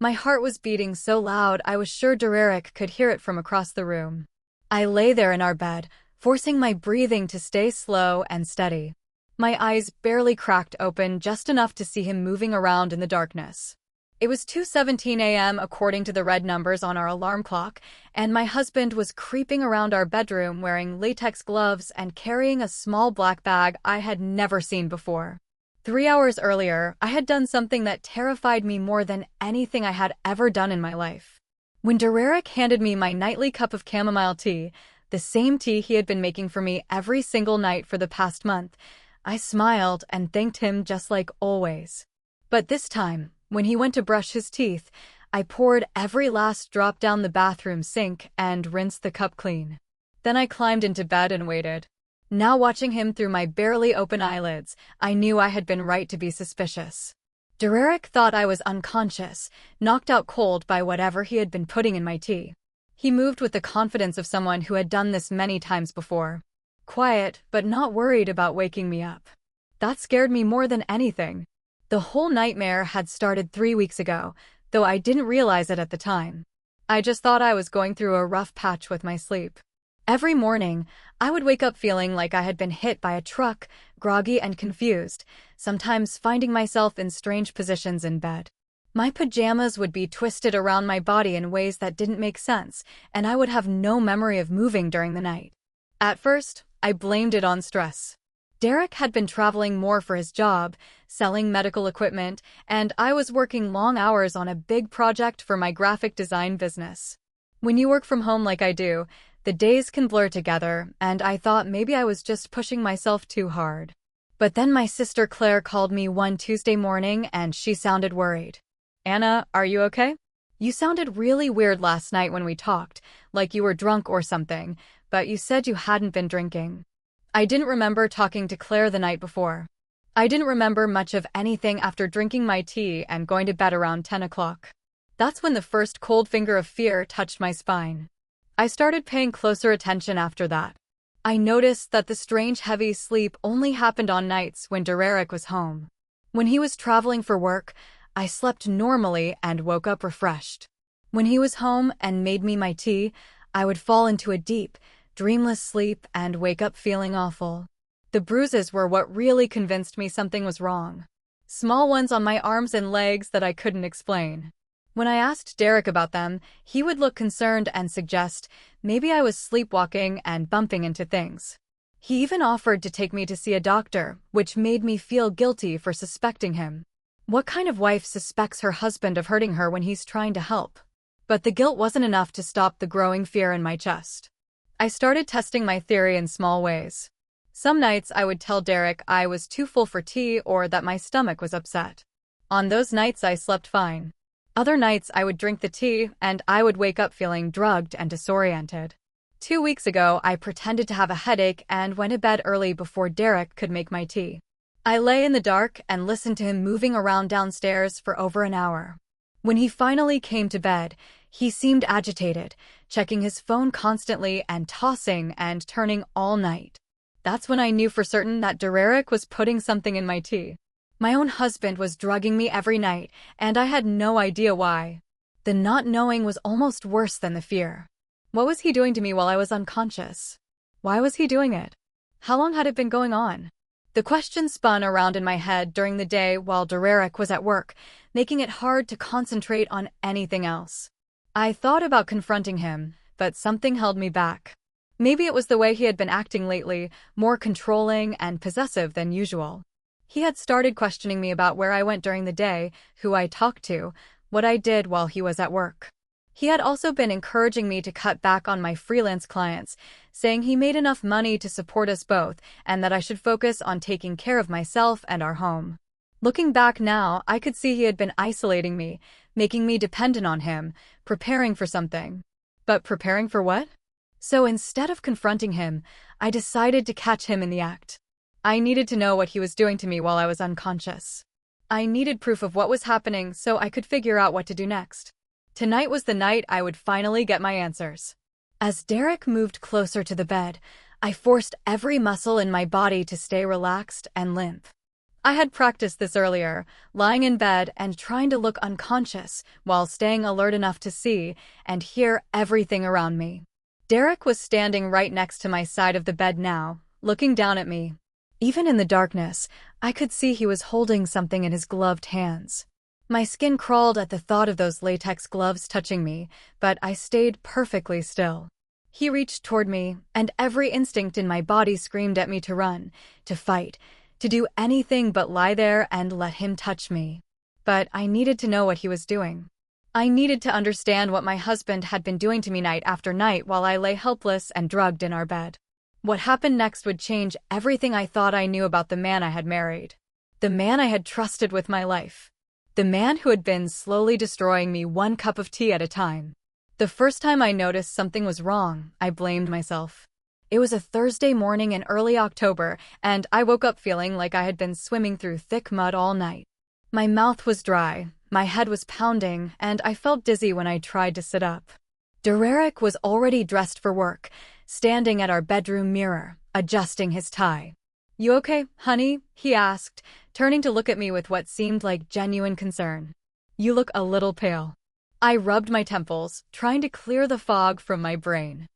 My heart was beating so loud I was sure Derek could hear it from across the room. I lay there in our bed, forcing my breathing to stay slow and steady. My eyes barely cracked open, just enough to see him moving around in the darkness. It was 2:17 a.m. according to the red numbers on our alarm clock, and my husband was creeping around our bedroom wearing latex gloves and carrying a small black bag I had never seen before. 3 hours earlier, I had done something that terrified me more than anything I had ever done in my life. When Derek handed me my nightly cup of chamomile tea, the same tea he had been making for me every single night for the past month, I smiled and thanked him just like always. But this time, when he went to brush his teeth, I poured every last drop down the bathroom sink and rinsed the cup clean. Then I climbed into bed and waited. Now watching him through my barely open eyelids, I knew I had been right to be suspicious. Derek thought I was unconscious, knocked out cold by whatever he had been putting in my tea. He moved with the confidence of someone who had done this many times before. Quiet, but not worried about waking me up. That scared me more than anything. The whole nightmare had started 3 weeks ago, though I didn't realize it at the time. I just thought I was going through a rough patch with my sleep. Every morning, I would wake up feeling like I had been hit by a truck, groggy and confused, sometimes finding myself in strange positions in bed. My pajamas would be twisted around my body in ways that didn't make sense, and I would have no memory of moving during the night. At first, I blamed it on stress. Derek had been traveling more for his job, selling medical equipment, and I was working long hours on a big project for my graphic design business. When you work from home like I do, the days can blur together, and I thought maybe I was just pushing myself too hard. But then my sister Claire called me one Tuesday morning and she sounded worried. "Anna, are you okay? You sounded really weird last night when we talked, like you were drunk or something, but you said you hadn't been drinking." I didn't remember talking to Claire the night before. I didn't remember much of anything after drinking my tea and going to bed around 10 o'clock. That's when the first cold finger of fear touched my spine. I started paying closer attention after that. I noticed that the strange heavy sleep only happened on nights when Derek was home. When he was traveling for work, I slept normally and woke up refreshed. When he was home and made me my tea, I would fall into a deep, dreamless sleep and wake up feeling awful. The bruises were what really convinced me something was wrong. Small ones on my arms and legs that I couldn't explain. When I asked Derek about them, he would look concerned and suggest maybe I was sleepwalking and bumping into things. He even offered to take me to see a doctor, which made me feel guilty for suspecting him. What kind of wife suspects her husband of hurting her when he's trying to help? But the guilt wasn't enough to stop the growing fear in my chest. I started testing my theory in small ways. Some nights I would tell Derek I was too full for tea or that my stomach was upset. On those nights I slept fine. Other nights I would drink the tea and I would wake up feeling drugged and disoriented. 2 weeks ago I pretended to have a headache and went to bed early before Derek could make my tea. I lay in the dark and listened to him moving around downstairs for over an hour. When he finally came to bed, he seemed agitated, checking his phone constantly and tossing and turning all night. That's when I knew for certain that Derek was putting something in my tea. My own husband was drugging me every night, and I had no idea why. The not knowing was almost worse than the fear. What was he doing to me while I was unconscious? Why was he doing it? How long had it been going on? The questions spun around in my head during the day while Derek was at work, making it hard to concentrate on anything else. I thought about confronting him, but something held me back. Maybe it was the way he had been acting lately, more controlling and possessive than usual. He had started questioning me about where I went during the day, who I talked to, what I did while he was at work. He had also been encouraging me to cut back on my freelance clients, saying he made enough money to support us both and that I should focus on taking care of myself and our home. Looking back now, I could see he had been isolating me, making me dependent on him, preparing for something. But preparing for what? So instead of confronting him, I decided to catch him in the act. I needed to know what he was doing to me while I was unconscious. I needed proof of what was happening so I could figure out what to do next. Tonight was the night I would finally get my answers. As Derek moved closer to the bed, I forced every muscle in my body to stay relaxed and limp. I had practiced this earlier, lying in bed and trying to look unconscious while staying alert enough to see and hear everything around me. Derek was standing right next to my side of the bed now, looking down at me. Even in the darkness, I could see he was holding something in his gloved hands. My skin crawled at the thought of those latex gloves touching me, but I stayed perfectly still. He reached toward me, and every instinct in my body screamed at me to run, to fight, to do anything but lie there and let him touch me. But I needed to know what he was doing. I needed to understand what my husband had been doing to me night after night while I lay helpless and drugged in our bed. What happened next would change everything I thought I knew about the man I had married. The man I had trusted with my life. The man who had been slowly destroying me one cup of tea at a time. The first time I noticed something was wrong, I blamed myself. It was a Thursday morning in early October, and I woke up feeling like I had been swimming through thick mud all night. My mouth was dry, my head was pounding, and I felt dizzy when I tried to sit up. Derek was already dressed for work, standing at our bedroom mirror, adjusting his tie. "You okay, honey?" he asked, turning to look at me with what seemed like genuine concern. "You look a little pale." I rubbed my temples, trying to clear the fog from my brain.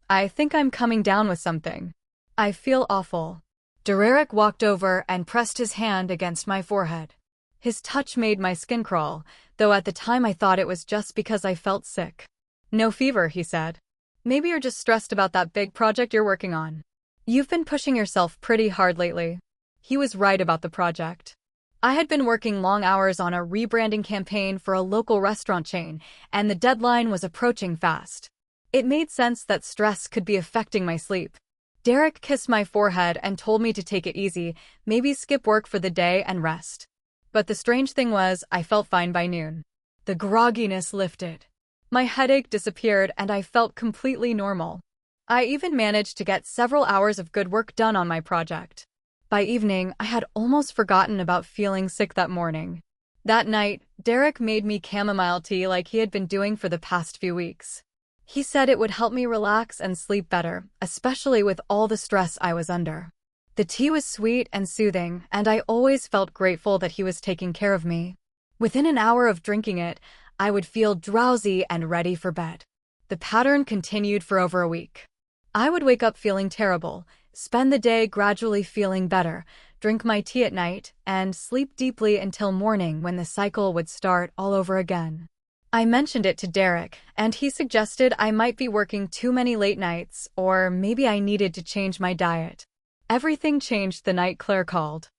"I think I'm coming down with something. I feel awful." Derek walked over and pressed his hand against my forehead. His touch made my skin crawl, though at the time I thought it was just because I felt sick. "No fever," he said. "Maybe you're just stressed about that big project you're working on. You've been pushing yourself pretty hard lately." He was right about the project. I had been working long hours on a rebranding campaign for a local restaurant chain, and the deadline was approaching fast. It made sense that stress could be affecting my sleep. Derek kissed my forehead and told me to take it easy, maybe skip work for the day and rest. But the strange thing was, I felt fine by noon. The grogginess lifted. My headache disappeared and I felt completely normal. I even managed to get several hours of good work done on my project. By evening, I had almost forgotten about feeling sick that morning. That night, Derek made me chamomile tea like he had been doing for the past few weeks. He said it would help me relax and sleep better, especially with all the stress I was under. The tea was sweet and soothing, and I always felt grateful that he was taking care of me. Within an hour of drinking it, I would feel drowsy and ready for bed. The pattern continued for over a week. I would wake up feeling terrible, spend the day gradually feeling better, drink my tea at night, and sleep deeply until morning when the cycle would start all over again. I mentioned it to Derek, and he suggested I might be working too many late nights, or maybe I needed to change my diet. Everything changed the night Claire called.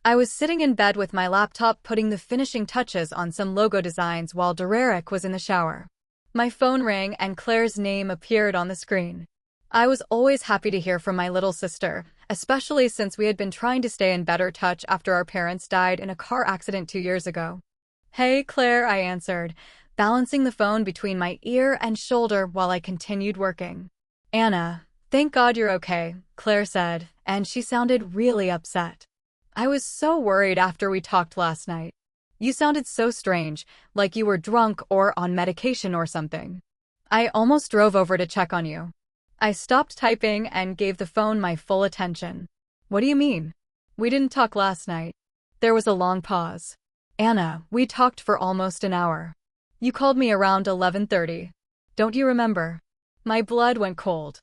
I was sitting in bed with my laptop putting the finishing touches on some logo designs while Derek was in the shower. My phone rang and Claire's name appeared on the screen. I was always happy to hear from my little sister, especially since we had been trying to stay in better touch after our parents died in a car accident 2 years ago. "Hey, Claire," I answered, balancing the phone between my ear and shoulder while I continued working. "Anna, thank God you're okay," Claire said, and she sounded really upset. "I was so worried after we talked last night. You sounded so strange, like you were drunk or on medication or something. I almost drove over to check on you." I stopped typing and gave the phone my full attention. "What do you mean? We didn't talk last night." There was a long pause. "Anna, we talked for almost an hour. You called me around 11:30. Don't you remember?" My blood went cold.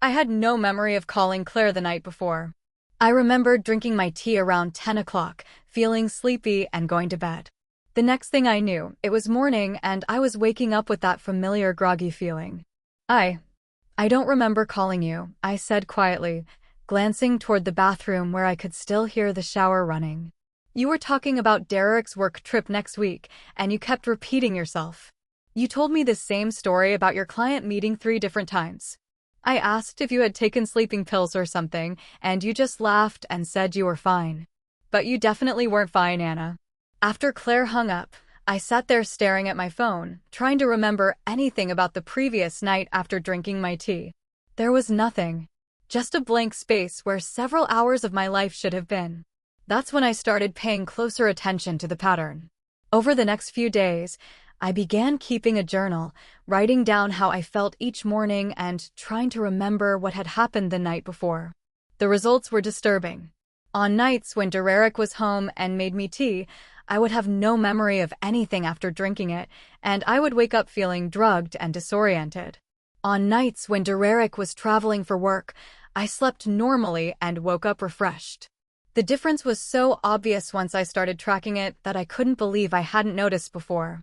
I had no memory of calling Claire the night before. I remembered drinking my tea around 10 o'clock, feeling sleepy and going to bed. The next thing I knew, it was morning and I was waking up with that familiar groggy feeling. I don't remember calling you," I said quietly, glancing toward the bathroom where I could still hear the shower running. "You were talking about Derek's work trip next week, and you kept repeating yourself. You told me the same story about your client meeting 3 different times. I asked if you had taken sleeping pills or something, and you just laughed and said you were fine. But you definitely weren't fine, Anna." After Claire hung up, I sat there staring at my phone, trying to remember anything about the previous night after drinking my tea. There was nothing. Just a blank space where several hours of my life should have been. That's when I started paying closer attention to the pattern. Over the next few days, I began keeping a journal, writing down how I felt each morning and trying to remember what had happened the night before. The results were disturbing. On nights when Derek was home and made me tea, I would have no memory of anything after drinking it, and I would wake up feeling drugged and disoriented. On nights when Derek was traveling for work, I slept normally and woke up refreshed. The difference was so obvious once I started tracking it that I couldn't believe I hadn't noticed before.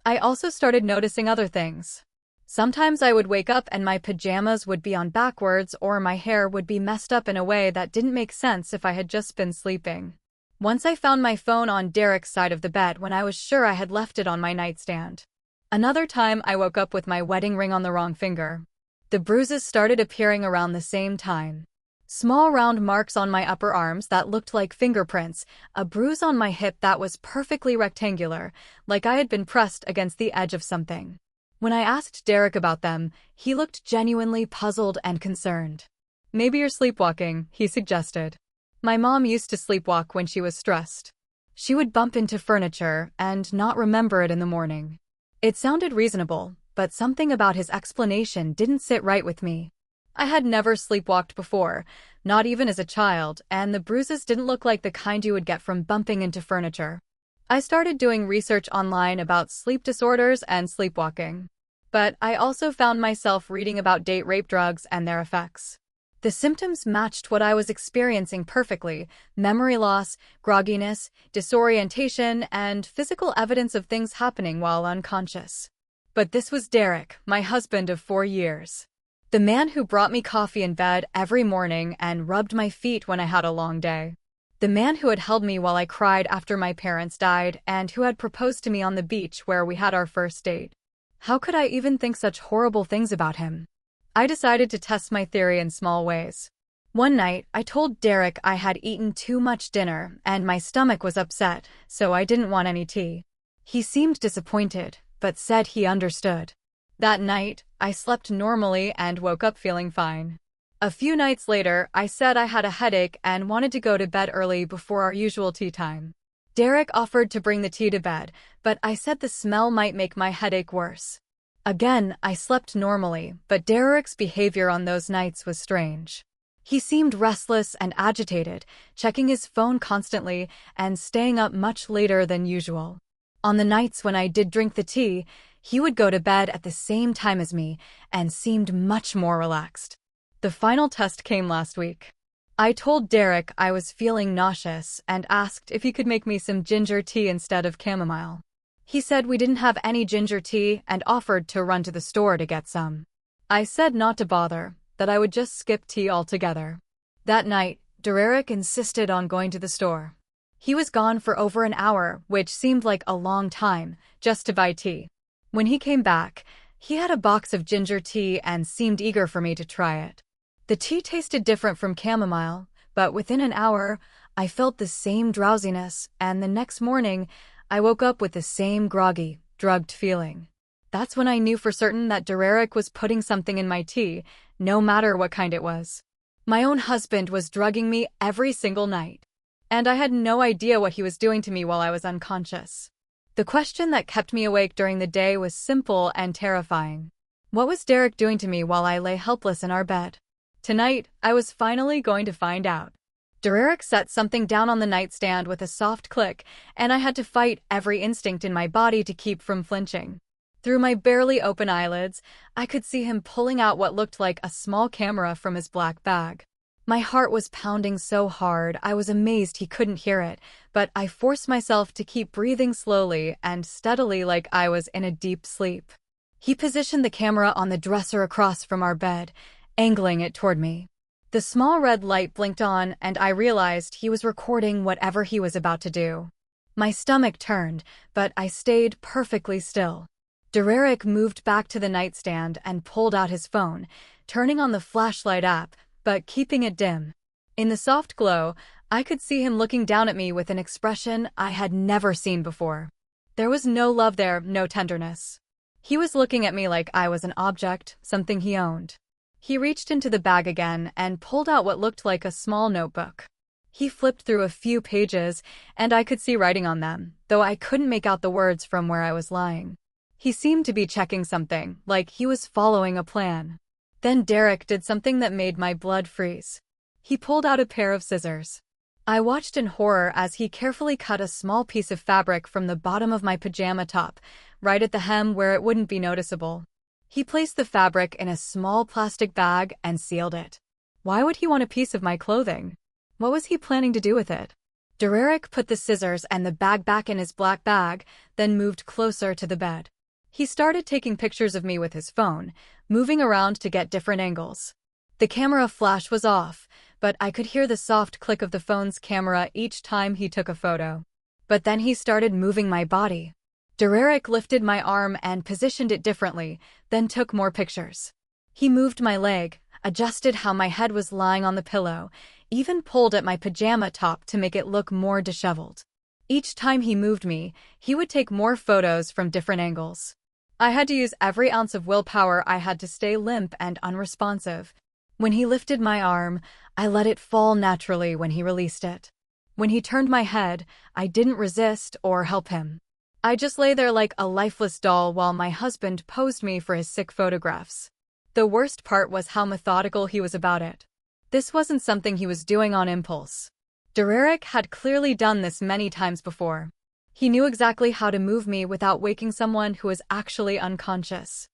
I also started noticing other things. Sometimes I would wake up and my pajamas would be on backwards or my hair would be messed up in a way that didn't make sense if I had just been sleeping. Once I found my phone on Derek's side of the bed when I was sure I had left it on my nightstand. Another time I woke up with my wedding ring on the wrong finger. The bruises started appearing around the same time. Small round marks on my upper arms that looked like fingerprints, a bruise on my hip that was perfectly rectangular, like I had been pressed against the edge of something. When I asked Derek about them, he looked genuinely puzzled and concerned. "Maybe you're sleepwalking," he suggested. My mom used to sleepwalk when she was stressed. She would bump into furniture and not remember it in the morning. It sounded reasonable, but something about his explanation didn't sit right with me. I had never sleepwalked before, not even as a child, and the bruises didn't look like the kind you would get from bumping into furniture. I started doing research online about sleep disorders and sleepwalking. But I also found myself reading about date rape drugs and their effects. The symptoms matched what I was experiencing perfectly: memory loss, grogginess, disorientation, and physical evidence of things happening while unconscious. But this was Derek, my husband of 4 years. The man who brought me coffee in bed every morning and rubbed my feet when I had a long day. The man who had held me while I cried after my parents died and who had proposed to me on the beach where we had our first date. How could I even think such horrible things about him? I decided to test my theory in small ways. One night, I told Derek I had eaten too much dinner and my stomach was upset, so I didn't want any tea. He seemed disappointed, but said he understood. That night, I slept normally and woke up feeling fine. A few nights later, I said I had a headache and wanted to go to bed early before our usual tea time. Derek offered to bring the tea to bed, but I said the smell might make my headache worse. Again, I slept normally, but Derek's behavior on those nights was strange. He seemed restless and agitated, checking his phone constantly and staying up much later than usual. On the nights when I did drink the tea, he would go to bed at the same time as me and seemed much more relaxed. The final test came last week. I told Derek I was feeling nauseous and asked if he could make me some ginger tea instead of chamomile. He said we didn't have any ginger tea and offered to run to the store to get some. I said not to bother, that I would just skip tea altogether. That night, Derek insisted on going to the store. He was gone for over an hour, which seemed like a long time, just to buy tea. When he came back, he had a box of ginger tea and seemed eager for me to try it. The tea tasted different from chamomile, but within an hour, I felt the same drowsiness, and the next morning, I woke up with the same groggy, drugged feeling. That's when I knew for certain that Derek was putting something in my tea, no matter what kind it was. My own husband was drugging me every single night, and I had no idea what he was doing to me while I was unconscious. The question that kept me awake during the day was simple and terrifying. What was Derek doing to me while I lay helpless in our bed? Tonight, I was finally going to find out. Derek set something down on the nightstand with a soft click, and I had to fight every instinct in my body to keep from flinching. Through my barely open eyelids, I could see him pulling out what looked like a small camera from his black bag. My heart was pounding so hard I was amazed he couldn't hear it, but I forced myself to keep breathing slowly and steadily like I was in a deep sleep. He positioned the camera on the dresser across from our bed, angling it toward me. The small red light blinked on, and I realized he was recording whatever he was about to do. My stomach turned, but I stayed perfectly still. Derek moved back to the nightstand and pulled out his phone, turning on the flashlight app, but keeping it dim. In the soft glow, I could see him looking down at me with an expression I had never seen before. There was no love there, no tenderness. He was looking at me like I was an object, something he owned. He reached into the bag again and pulled out what looked like a small notebook. He flipped through a few pages, and I could see writing on them, though I couldn't make out the words from where I was lying. He seemed to be checking something, like he was following a plan. Then Derek did something that made my blood freeze. He pulled out a pair of scissors. I watched in horror as he carefully cut a small piece of fabric from the bottom of my pajama top, right at the hem where it wouldn't be noticeable. He placed the fabric in a small plastic bag and sealed it. Why would he want a piece of my clothing? What was he planning to do with it? Dererick put the scissors and the bag back in his black bag, then moved closer to the bed. He started taking pictures of me with his phone, moving around to get different angles. The camera flash was off, but I could hear the soft click of the phone's camera each time he took a photo. But then he started moving my body. Dererick lifted my arm and positioned it differently, then took more pictures. He moved my leg, adjusted how my head was lying on the pillow, even pulled at my pajama top to make it look more disheveled. Each time he moved me, he would take more photos from different angles. I had to use every ounce of willpower I had to stay limp and unresponsive. When he lifted my arm, I let it fall naturally when he released it. When he turned my head, I didn't resist or help him. I just lay there like a lifeless doll while my husband posed me for his sick photographs. The worst part was how methodical he was about it. This wasn't something he was doing on impulse. Dererick had clearly done this many times before. He knew exactly how to move me without waking someone who was actually unconscious.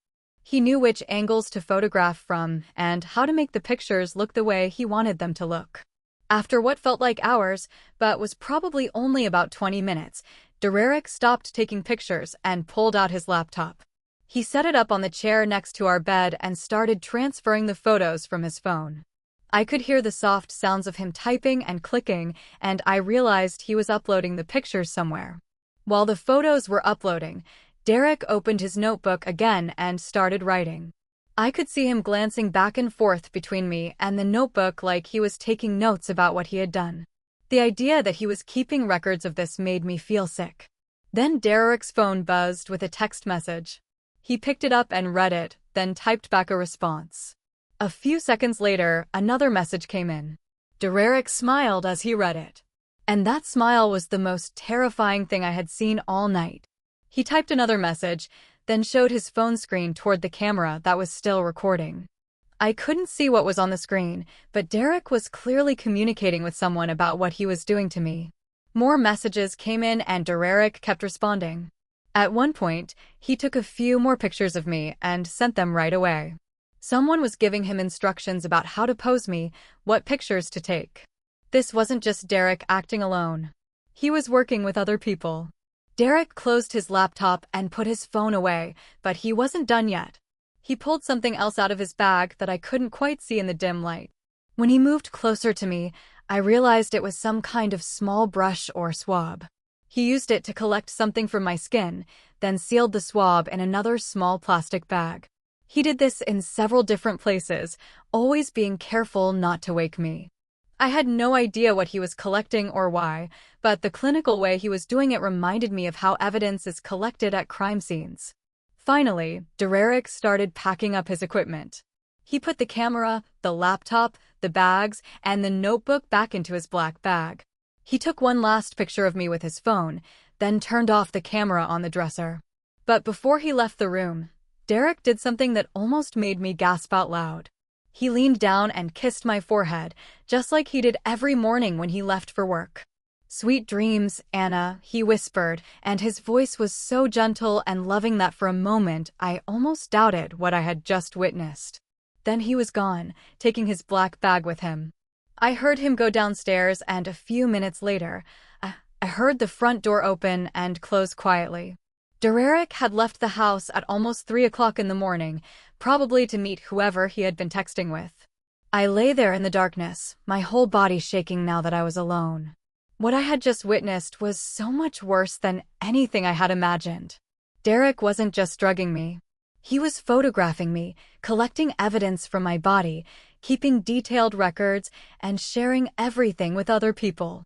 He knew which angles to photograph from and how to make the pictures look the way he wanted them to look. After what felt like hours, but was probably only about 20 minutes, Dererick stopped taking pictures and pulled out his laptop. He set it up on the chair next to our bed and started transferring the photos from his phone. I could hear the soft sounds of him typing and clicking, and I realized he was uploading the pictures somewhere. While the photos were uploading, Derek opened his notebook again and started writing. I could see him glancing back and forth between me and the notebook like he was taking notes about what he had done. The idea that he was keeping records of this made me feel sick. Then Derek's phone buzzed with a text message. He picked it up and read it, then typed back a response. A few seconds later, another message came in. Derek smiled as he read it. And that smile was the most terrifying thing I had seen all night. He typed another message, then showed his phone screen toward the camera that was still recording. I couldn't see what was on the screen, but Derek was clearly communicating with someone about what he was doing to me. More messages came in and Derek kept responding. At one point, he took a few more pictures of me and sent them right away. Someone was giving him instructions about how to pose me, what pictures to take. This wasn't just Derek acting alone. He was working with other people. Derek closed his laptop and put his phone away, but he wasn't done yet. He pulled something else out of his bag that I couldn't quite see in the dim light. When he moved closer to me, I realized it was some kind of small brush or swab. He used it to collect something from my skin, then sealed the swab in another small plastic bag. He did this in several different places, always being careful not to wake me. I had no idea what he was collecting or why, but the clinical way he was doing it reminded me of how evidence is collected at crime scenes. Finally, Derek started packing up his equipment. He put the camera, the laptop, the bags, and the notebook back into his black bag. He took one last picture of me with his phone, then turned off the camera on the dresser. But before he left the room, Derek did something that almost made me gasp out loud. He leaned down and kissed my forehead, just like he did every morning when he left for work. "Sweet dreams, Anna," he whispered, and his voice was so gentle and loving that for a moment I almost doubted what I had just witnessed. Then he was gone, taking his black bag with him. I heard him go downstairs, and a few minutes later, I heard the front door open and close quietly. Derek had left the house at almost 3 o'clock in the morning, probably to meet whoever he had been texting with. I lay there in the darkness, my whole body shaking now that I was alone. What I had just witnessed was so much worse than anything I had imagined. Derek wasn't just drugging me. He was photographing me, collecting evidence from my body, keeping detailed records, and sharing everything with other people.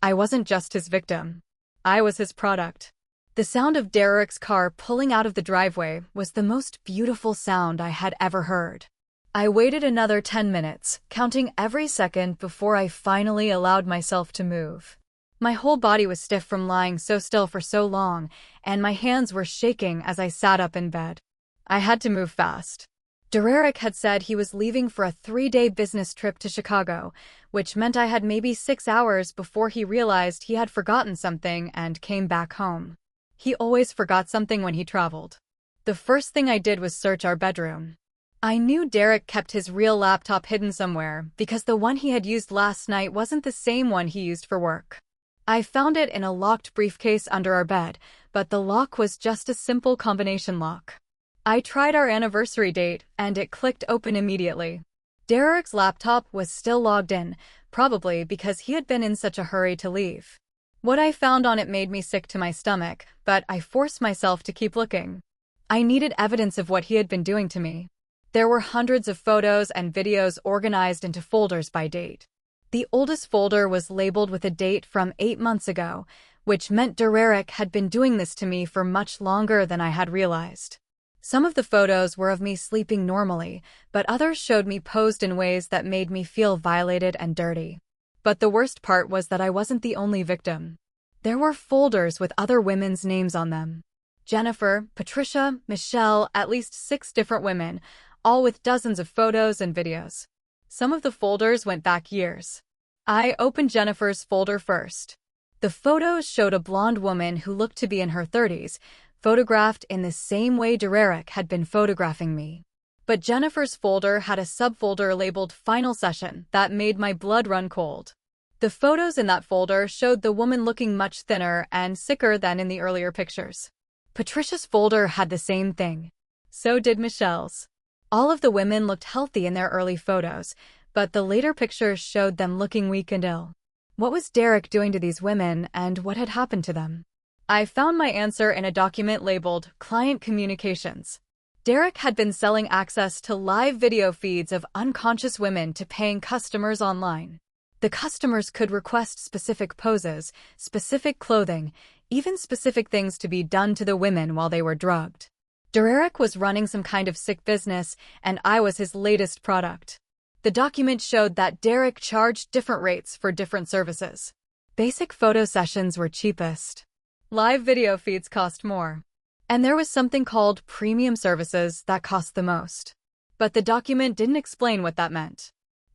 I wasn't just his victim. I was his product. The sound of Derek's car pulling out of the driveway was the most beautiful sound I had ever heard. I waited another 10 minutes, counting every second before I finally allowed myself to move. My whole body was stiff from lying so still for so long, and my hands were shaking as I sat up in bed. I had to move fast. Derek had said he was leaving for a 3-day business trip to Chicago, which meant I had maybe 6 hours before he realized he had forgotten something and came back home. He always forgot something when he traveled. The first thing I did was search our bedroom. I knew Derek kept his real laptop hidden somewhere because the one he had used last night wasn't the same one he used for work. I found it in a locked briefcase under our bed, but the lock was just a simple combination lock. I tried our anniversary date, and it clicked open immediately. Derek's laptop was still logged in, probably because he had been in such a hurry to leave. What I found on it made me sick to my stomach, but I forced myself to keep looking. I needed evidence of what he had been doing to me. There were hundreds of photos and videos organized into folders by date. The oldest folder was labeled with a date from 8 months ago, which meant Derek had been doing this to me for much longer than I had realized. Some of the photos were of me sleeping normally, but others showed me posed in ways that made me feel violated and dirty. But the worst part was that I wasn't the only victim. There were folders with other women's names on them. Jennifer, Patricia, Michelle, at least 6 different women, all with dozens of photos and videos. Some of the folders went back years. I opened Jennifer's folder first. The photos showed a blonde woman who looked to be in her 30s, photographed in the same way Derek had been photographing me. But Jennifer's folder had a subfolder labeled Final Session that made my blood run cold. The photos in that folder showed the woman looking much thinner and sicker than in the earlier pictures. Patricia's folder had the same thing. So did Michelle's. All of the women looked healthy in their early photos, but the later pictures showed them looking weak and ill. What was Derek doing to these women, and what had happened to them? I found my answer in a document labeled Client Communications. Derek had been selling access to live video feeds of unconscious women to paying customers online. The customers could request specific poses, specific clothing, even specific things to be done to the women while they were drugged. Derek was running some kind of sick business, and I was his latest product. The document showed that Derek charged different rates for different services. Basic photo sessions were cheapest. Live video feeds cost more. And there was something called premium services that cost the most. But the document didn't explain what that meant.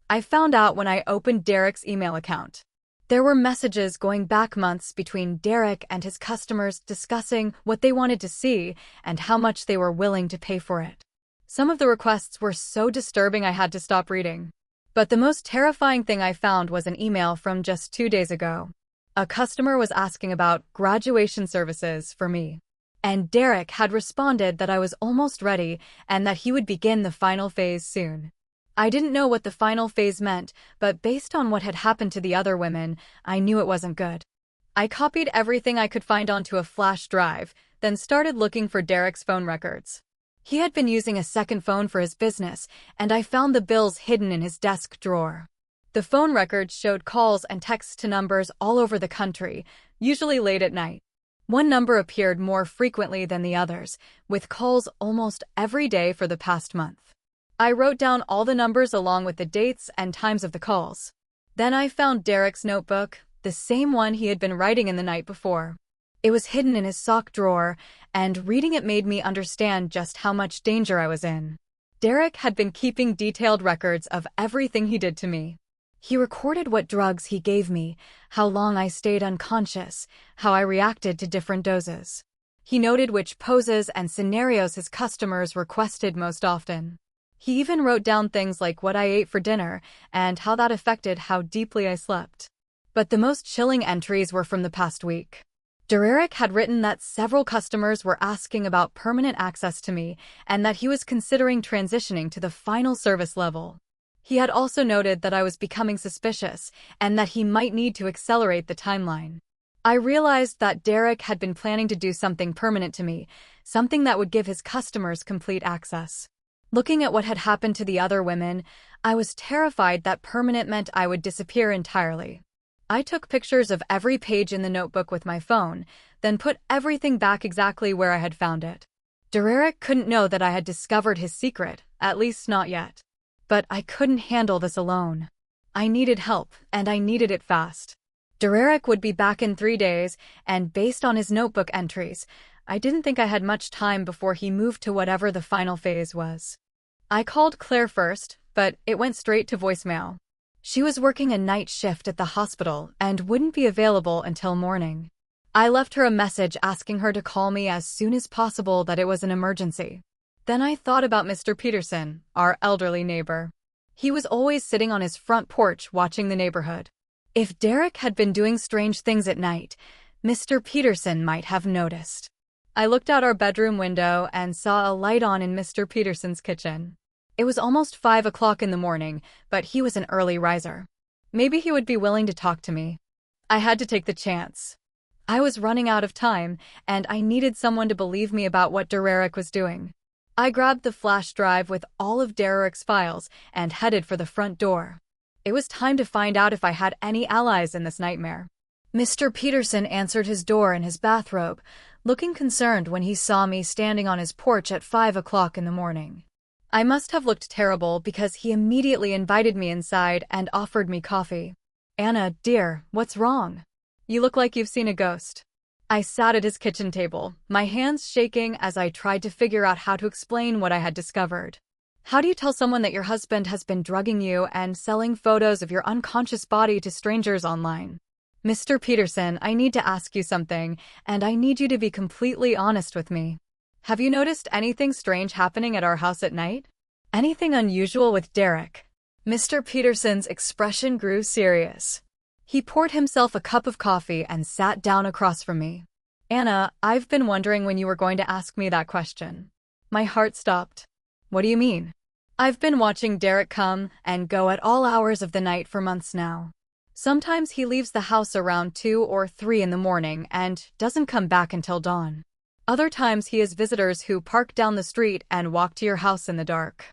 I found out when I opened Derek's email account. There were messages going back months between Derek and his customers discussing what they wanted to see and how much they were willing to pay for it. Some of the requests were so disturbing I had to stop reading. But the most terrifying thing I found was an email from just 2 days ago. A customer was asking about graduation services for me. And Derek had responded that I was almost ready and that he would begin the final phase soon. I didn't know what the final phase meant, but based on what had happened to the other women, I knew it wasn't good. I copied everything I could find onto a flash drive, then started looking for Derek's phone records. He had been using a second phone for his business, and I found the bills hidden in his desk drawer. The phone records showed calls and texts to numbers all over the country, usually late at night. One number appeared more frequently than the others, with calls almost every day for the past month. I wrote down all the numbers along with the dates and times of the calls. Then I found Derek's notebook, the same one he had been writing in the night before. It was hidden in his sock drawer, and reading it made me understand just how much danger I was in. Derek had been keeping detailed records of everything he did to me. He recorded what drugs he gave me, how long I stayed unconscious, how I reacted to different doses. He noted which poses and scenarios his customers requested most often. He even wrote down things like what I ate for dinner and how that affected how deeply I slept. But the most chilling entries were from the past week. Derek had written that several customers were asking about permanent access to me and that he was considering transitioning to the final service level. He had also noted that I was becoming suspicious and that he might need to accelerate the timeline. I realized that Derek had been planning to do something permanent to me, something that would give his customers complete access. Looking at what had happened to the other women, I was terrified that permanent meant I would disappear entirely. I took pictures of every page in the notebook with my phone, then put everything back exactly where I had found it. Derek couldn't know that I had discovered his secret, at least not yet. But I couldn't handle this alone. I needed help, and I needed it fast. Derek would be back in 3 days, and based on his notebook entries, I didn't think I had much time before he moved to whatever the final phase was. I called Claire first, but it went straight to voicemail. She was working a night shift at the hospital and wouldn't be available until morning. I left her a message asking her to call me as soon as possible, that it was an emergency. Then I thought about Mr. Peterson, our elderly neighbor. He was always sitting on his front porch watching the neighborhood. If Derek had been doing strange things at night, Mr. Peterson might have noticed. I looked out our bedroom window and saw a light on in Mr. Peterson's kitchen. It was almost 5 o'clock in the morning, but he was an early riser. Maybe he would be willing to talk to me. I had to take the chance. I was running out of time, and I needed someone to believe me about what Derek was doing. I grabbed the flash drive with all of Derek's files and headed for the front door. It was time to find out if I had any allies in this nightmare. Mr. Peterson answered his door in his bathrobe, looking concerned when he saw me standing on his porch at 5 o'clock in the morning. I must have looked terrible because he immediately invited me inside and offered me coffee. "Anna, dear, what's wrong? You look like you've seen a ghost." I sat at his kitchen table, my hands shaking as I tried to figure out how to explain what I had discovered. How do you tell someone that your husband has been drugging you and selling photos of your unconscious body to strangers online? Mr. Peterson, I need to ask you something, and I need you to be completely honest with me. Have you noticed anything strange happening at our house at night? Anything unusual with Derek? Mr. Peterson's expression grew serious. He poured himself a cup of coffee and sat down across from me. "Anna, I've been wondering when you were going to ask me that question." My heart stopped. "What do you mean?" "I've been watching Derek come and go at all hours of the night for months now. Sometimes he leaves the house around 2 or 3 in the morning and doesn't come back until dawn. Other times he has visitors who park down the street and walk to your house in the dark."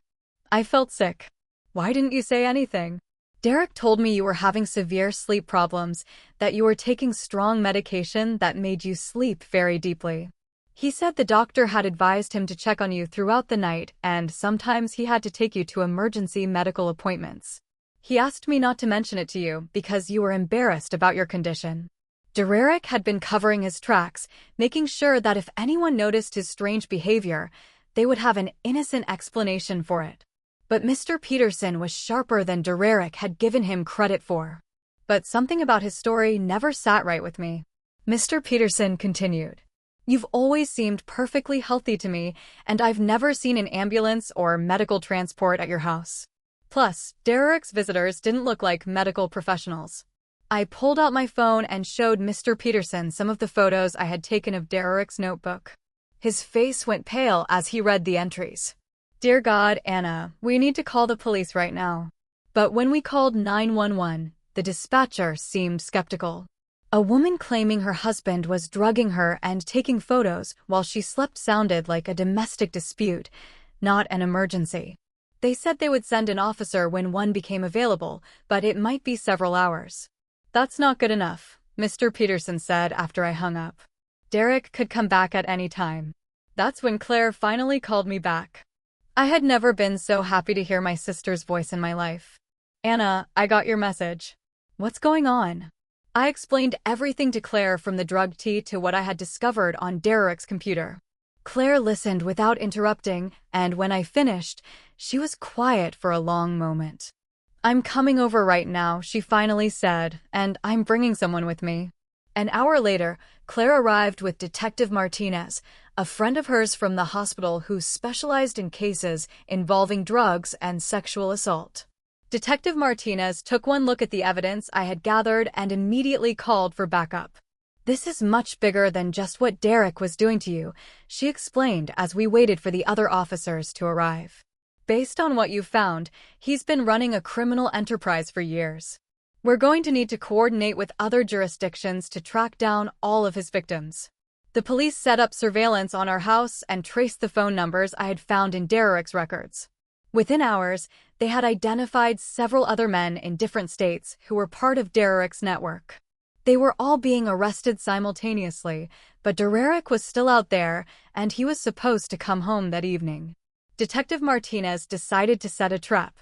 I felt sick. "Why didn't you say anything?" "Derek told me you were having severe sleep problems, that you were taking strong medication that made you sleep very deeply. He said the doctor had advised him to check on you throughout the night, and sometimes he had to take you to emergency medical appointments. He asked me not to mention it to you because you were embarrassed about your condition." Derek had been covering his tracks, making sure that if anyone noticed his strange behavior, they would have an innocent explanation for it. But Mr. Peterson was sharper than Derek had given him credit for. But something about his story never sat right with me. Mr. Peterson continued, "You've always seemed perfectly healthy to me, and I've never seen an ambulance or medical transport at your house. Plus, Derek's visitors didn't look like medical professionals." I pulled out my phone and showed Mr. Peterson some of the photos I had taken of Derek's notebook. His face went pale as he read the entries. "Dear God, Anna, we need to call the police right now." But when we called 911, the dispatcher seemed skeptical. A woman claiming her husband was drugging her and taking photos while she slept sounded like a domestic dispute, not an emergency. They said they would send an officer when one became available, but it might be several hours. "That's not good enough," Mr. Peterson said after I hung up. "Derek could come back at any time." That's when Claire finally called me back. I had never been so happy to hear my sister's voice in my life. "Anna, I got your message." "What's going on?" I explained everything to Claire, from the drug tea to what I had discovered on Derek's computer. Claire listened without interrupting, and when I finished, she was quiet for a long moment. "I'm coming over right now," she finally said, "and I'm bringing someone with me." An hour later, Claire arrived with Detective Martinez, a friend of hers from the hospital who specialized in cases involving drugs and sexual assault. Detective Martinez took one look at the evidence I had gathered and immediately called for backup. "This is much bigger than just what Derek was doing to you," she explained as we waited for the other officers to arrive. "Based on what you found, he's been running a criminal enterprise for years. We're going to need to coordinate with other jurisdictions to track down all of his victims." The police set up surveillance on our house and traced the phone numbers I had found in Derek's records. Within hours, they had identified several other men in different states who were part of Derek's network. They were all being arrested simultaneously, but Derek was still out there, and he was supposed to come home that evening. Detective Martinez decided to set a trap.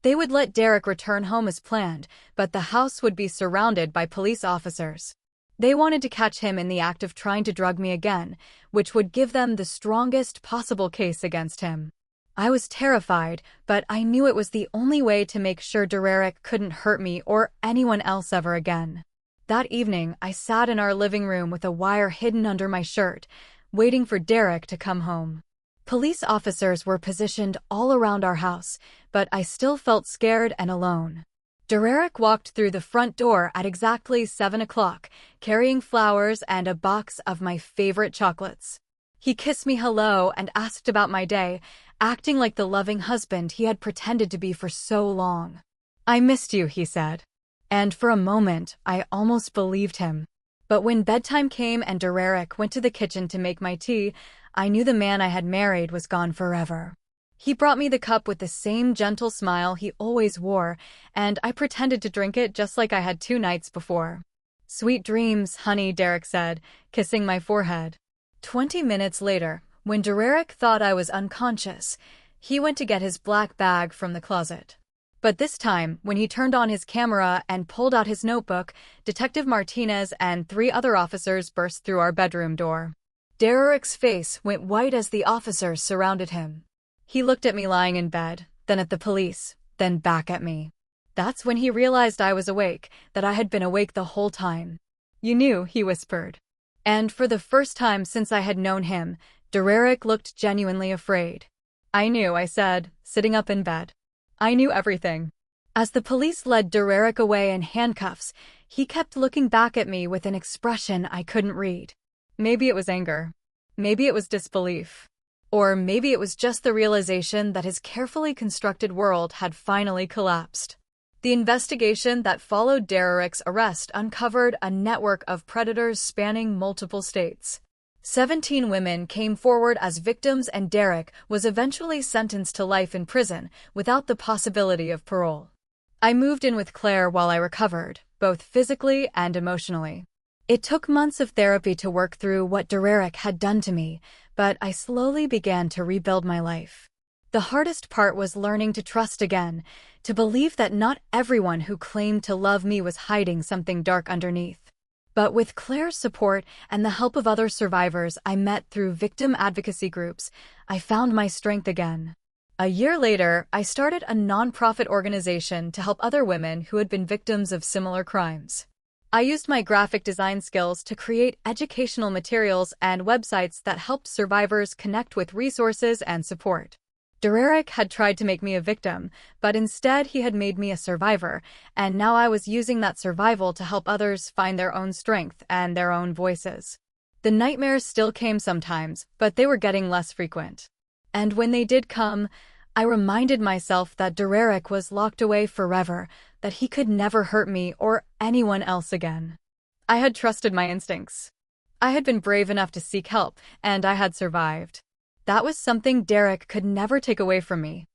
They would let Derek return home as planned, but the house would be surrounded by police officers. They wanted to catch him in the act of trying to drug me again, which would give them the strongest possible case against him. I was terrified, but I knew it was the only way to make sure Derek couldn't hurt me or anyone else ever again. That evening, I sat in our living room with a wire hidden under my shirt, waiting for Derek to come home. Police officers were positioned all around our house, but I still felt scared and alone. Derek walked through the front door at exactly 7 o'clock, carrying flowers and a box of my favorite chocolates. He kissed me hello and asked about my day, acting like the loving husband he had pretended to be for so long. "I missed you," he said. And for a moment, I almost believed him. But when bedtime came and Derek went to the kitchen to make my tea, I knew the man I had married was gone forever. He brought me the cup with the same gentle smile he always wore, and I pretended to drink it just like I had 2 nights before. "Sweet dreams, honey," Derek said, kissing my forehead. 20 minutes later, when Derek thought I was unconscious, he went to get his black bag from the closet. But this time, when he turned on his camera and pulled out his notebook, Detective Martinez and 3 other officers burst through our bedroom door. Derek's face went white as the officers surrounded him. He looked at me lying in bed, then at the police, then back at me. That's when he realized I was awake, that I had been awake the whole time. "You knew," he whispered. And for the first time since I had known him, Derek looked genuinely afraid. "I knew," I said, sitting up in bed. "I knew everything." As the police led Derek away in handcuffs, he kept looking back at me with an expression I couldn't read. Maybe it was anger. Maybe it was disbelief. Or maybe it was just the realization that his carefully constructed world had finally collapsed. The investigation that followed Derek's arrest uncovered a network of predators spanning multiple states. 17 women came forward as victims, and Derek was eventually sentenced to life in prison without the possibility of parole. I moved in with Claire while I recovered, both physically and emotionally. It took months of therapy to work through what Derek had done to me, but I slowly began to rebuild my life. The hardest part was learning to trust again, to believe that not everyone who claimed to love me was hiding something dark underneath. But with Claire's support and the help of other survivors I met through victim advocacy groups, I found my strength again. A year later, I started a nonprofit organization to help other women who had been victims of similar crimes. I used my graphic design skills to create educational materials and websites that helped survivors connect with resources and support. Derek had tried to make me a victim, but instead he had made me a survivor, and now I was using that survival to help others find their own strength and their own voices. The nightmares still came sometimes, but they were getting less frequent. And when they did come, I reminded myself that Derek was locked away forever, that he could never hurt me or anyone else again. I had trusted my instincts. I had been brave enough to seek help, and I had survived. That was something Derek could never take away from me.